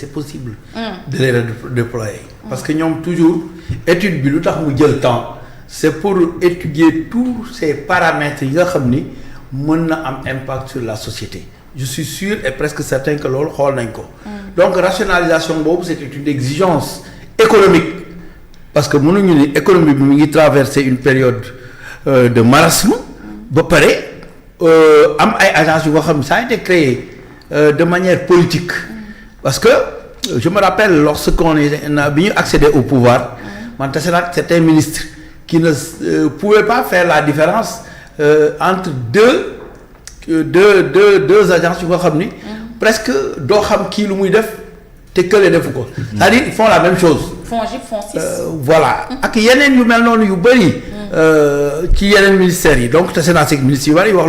c'est possible de les déployer parce que ñoom toujours étude bi lu tax mu jël temps c'est pour étudier tous ces paramètres yi nga xam ni mën na am impact sur la société je suis sûr et presque certain que loolu xool nañ ko donc rationalisation boobu c'était une exigence économique parce que mënuñu ni économie bi mi ngi traverser une période de marasme ba pare am ay agences yu nga xam ne ça a été créé de manière politique parce que je me rappelle lorsqu'on est bi ñu accédé au pouvoir man tase nag certains ministres qui ne pouvaient pas faire la différence entre deux agences yu nga xam ni presque doo xam kii lu muy def te kële defu ko c'est-à-dire ils font la même chose voilà ak yeneen yu mel noonu yu bëri ci yeneen ministères yi donc tase naa si ministres yu bëri wax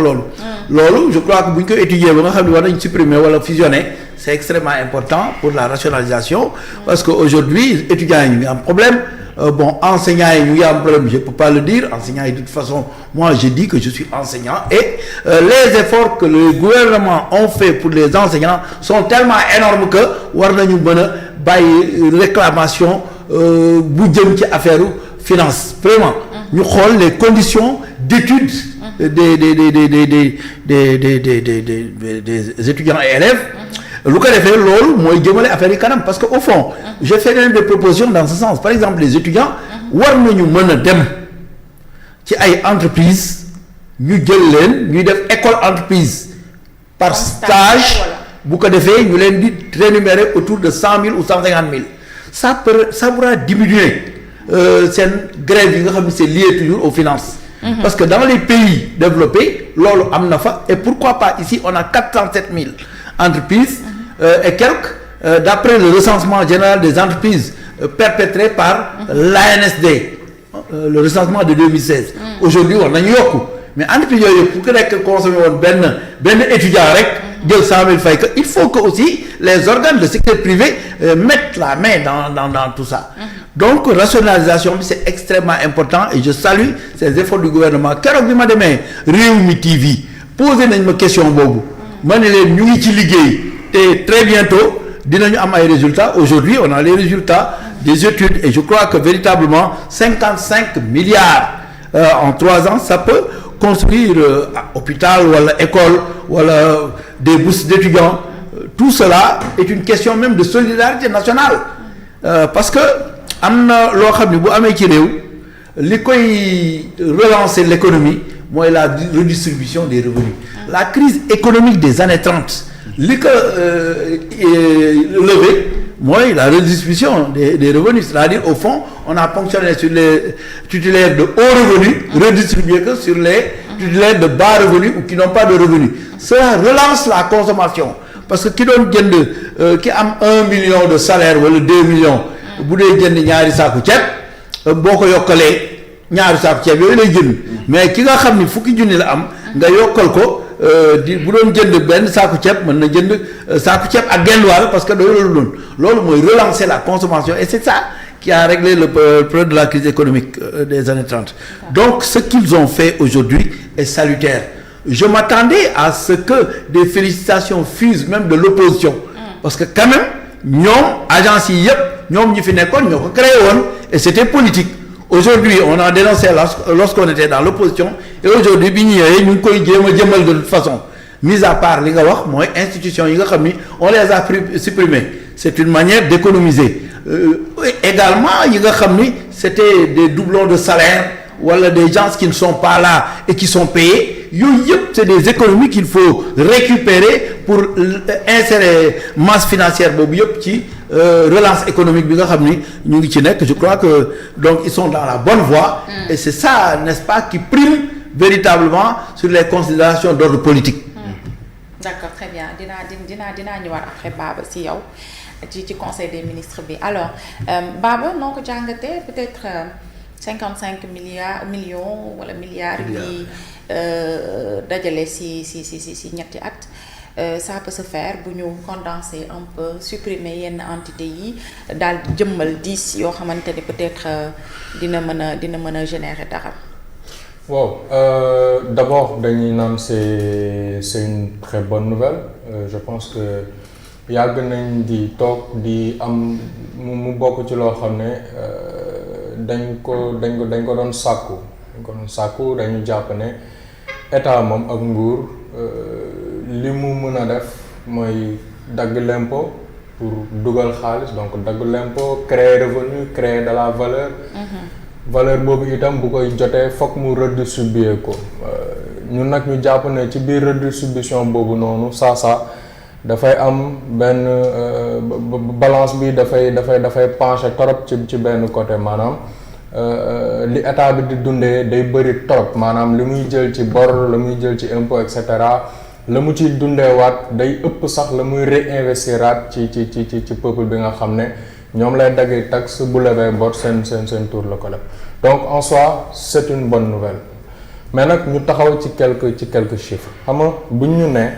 loolu je crois que bu ñu koy étudier ba nga xam ne war nañ supprimer wala fusionner c'est extrêmement important pour la rationalisation parce que aujourd'hui étudiants yi ñu ngi am problème enseignants yi ñu ngi am problème je peux pas le dire enseignants yi de toute façon moi je dis que je suis enseignant et les efforts que le gouvernement ont fait pour les enseignants sont tellement énormes que war nañu mën a bàyyi réclamation bu jëm ci affaire finance vraiment ñu xool les conditions d'études des étudiants et élèves lu ko defee loolu mooy jëmale affaire yi kanam parce que au fond j'ai fait des propositions dans ce sens par exemple les étudiants war nañu mën a dem ci ay entreprises ñu jël leen ñuy def école entreprise par stage bu ko defee ñu leen di rémunérer autour de 100 000 ou 150 000 ça pourra diminuer seen grève yi nga xam ne c'est lié toujours aux finances parce que dans les pays développés loolu am na fa et pourquoi pas ici on a 407 000 entreprises et quelques d'après le recensement général des entreprises perpétré par l'ANSD le recensement de 2016 aujourd'hui war nañu yokku mais entreprise yooyu pour que nekk consommé woon benn étudiant rek jël 100 000 fay que il faut que aussi les organes de secteur privé mettent la main dans tout ça donc rationalisation bi c'est extrêmement important et je salue ces efforts du gouvernement keroog bi ma demee Rewmi TV posé nañ ma question boobu ma ne leen ñu ngi ci liggéey te très bientôt dinañu am ay résultats aujourd'hui on a les résultats des études et je crois que véritablement 55 milliards en 3 ans ça peut construire hôpital wala école wala des bourses d'étudiants tout cela est une question même de solidarité nationale parce que am na loo xam ne bu amee ci réew li koy relancer l'économie mooy la redistribution des revenus la crise économique des années 30 li ko levé mooy la redistribution des revenus c'est-à-dire au fond on a ponctionné sur les titulaires de hauts revenus redistribué que sur les titulaires de bas revenus ou qui n'ont pas de revenus cela relance la consommation parce que ki doon jënd ki am 1 million de salaire wala 2 millions bu dee jënd ñaari saaku ceeb boo ko yokkalee ñaari saaku ceeb yooyu lay jënd mais ki nga xam ni fukki junni la am nga yokkal ko bu doon jënd benn saaku ceeb mën na jënd saaku ceeb ak genn wàll parce que loolu mooy relancer la consommation et c'est ça qui a réglé le problème de la crise économique des années 30 donc ce qu'ils ont fait aujourd'hui est salutaire je m'attendais à ce que des félicitations fusent même de l'opposition parce que quand même ñoom agence yi yëpp ñoom ñi fi nekkoon ñoo ko créé woon et c'était politique aujourd'hui on a dénoncé lorsqu'on était dans l'opposition et aujourd'hui bi ñu ñëwee ñu ngi koy jéem a jëmal de toute façon mis à part li nga wax mooy institution yi nga xam ni on les a supprimés c'est une manière d'économiser également yi nga xam ni c'était des doublons de salaire wala des gens qui ne sont pas là et qui sont payés yooyu yëpp c'est des économies qu'il faut récupérer pour insérer masse financière boobu yëpp ci relance économique bi nga xam ni ñu ngi ci nekk je crois que donc ils sont dans la bonne voie et c'est ça n'est-ce pas qui prime véritablement sur les considérations d'ordre politique d'accord très bien dinaa ñëwaat après Baba si yow ci conseil des ministres bi alors Baba noo ko jàngatee peut-être 55 millions wala milliards yi dajale si ñetti at ça peut se faire bu ñu condenser un peu supprimer yenn entité yi daal jëmmal 10 yoo xamante ni peut-être dina mën a générer dara. Wow, d'abord dañuy naan c'est une très bonne nouvelle je pense que yàgg nañ di toog di am mu bokk ci loo xam ne dañ ko doon sàkku dañu jàpp ne état moom ak nguur li mu mën a def mooy dagg l'impôt pour dugal xaalis, donc dagg l'impôt, créer revenu, créer de la valeur. Valeur boobu itam bu koy jotee fokk mu redistribuer ko ñun nag ñu jàpp ne ci biir redistribution boobu noonu saa dafay am benn balance bi dafay pencher trop ci benn côté maanaam li état bi di dundee day bëri trop maanaam li muy jël ci bor la muy jël ci impôt et cetera la mu ci dundeewaat day ëpp sax la muy réinvestiraat ci peuple bi nga xam ne ñoom lay daggee taxe bu levee bor seen tour la ko def donc en soi c'est une bonne nouvelle mais nag ñu taxaw ci quelques chiffres xam nga bu ñu nee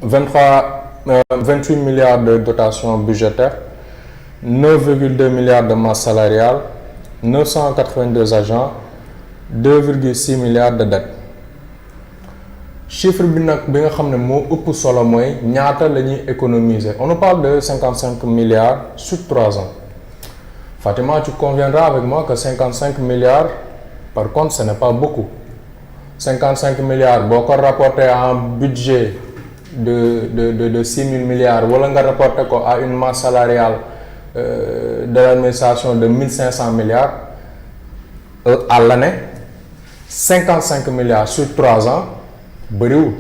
28 milliards de dotation budgétaire 9,2 milliards de masse salariale 982 agents 2,6 milliards de dettes chiffre bi nag bi nga xam ne moo ëpp solo mooy ñaata la ñuy économiser on nous parle de 55 milliards sur 3 ans Fatima, tu conviendras avec moi que 55 milliards par contre ce n'est pas beaucoup 55 milliards boo ko rapporté à un budget de 6 000 milliards wala nga rapporté ko à une masse salariale de l'administration de 1500 milliards à l'année 55 milliards sur 3 ans bëriwul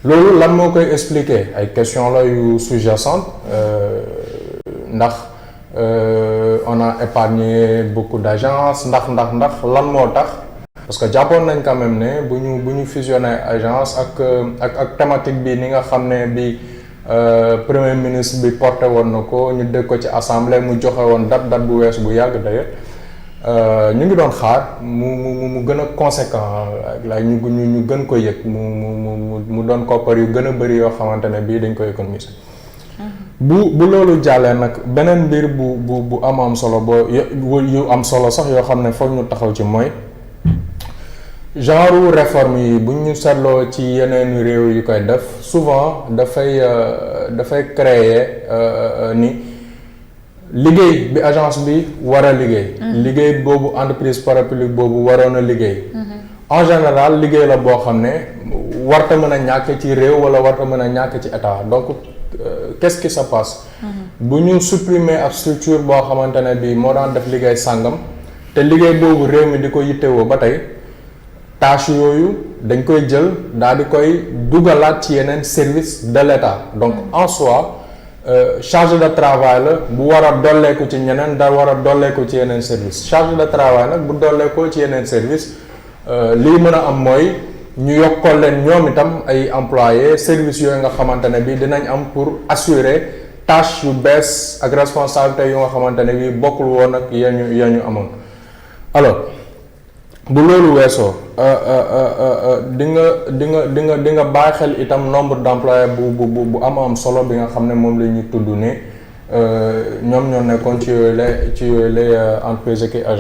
loolu lan moo koy expliquer ay question la yu sous-jacente ndax on a épargné beaucoup d'agences ndax lan moo tax parce que jàppoon nañ quand même ne bu ñu fusionné agence ak thématique bi ni nga xam ne bi premier ministre bi porté woon na ko ñu dégg ko ci assemblée mu joxe woon date bu wees bu yàgg d'ailleurs ñu ngi doon xaar mu gën a conséquent la ñu gën ko yëg mu doon koppar yu gën a bëri yoo xamante ne bii dañ koy économiser bu loolu jàllee nag beneen mbir bu am solo yu am solo sax yoo xam ne foog ñu taxaw ci mooy genre réforme yi bu ñu seetloo ci yeneen réew yu koy def souvent dafay créer ni liggéey bi agence bi war a liggéey boobu entreprise parapublique boobu waroon a liggéey en général liggéey la boo xam ne warta mën a ñàkk ci réew wala warta mën a ñàkk ci état donc qu'est-ce qui se passe bu ñu supprimer ab structure boo xamante ne bi moo daan def liggéey sàngam te liggéey boobu réew mi di ko yittewoo ba tey tâche yooyu dañ koy jël daal di koy dugalaat ci yeneen service de l'État donc en soi charge de travail la bu war a dolleeku ci ñeneen da war a dolleeku ci yeneen service charge de travail nag bu dolleekoo ci yeneen service lii mën a am mooy ñu yokkal leen ñoom itam ay employés service yooyu nga xamante ne bi dinañ am pour assurer tâche yu bees ak responsabilité yu nga xamante ne bi bokkul woon ak ya ñu amoon alors bu loolu weesoo di nga bàyyi xel itam nombre d'employés bu am solo bi nga xam ne moom la ñuy tudd ne ñoom ñoo nekkoon ci yooyu la entreprise ki agent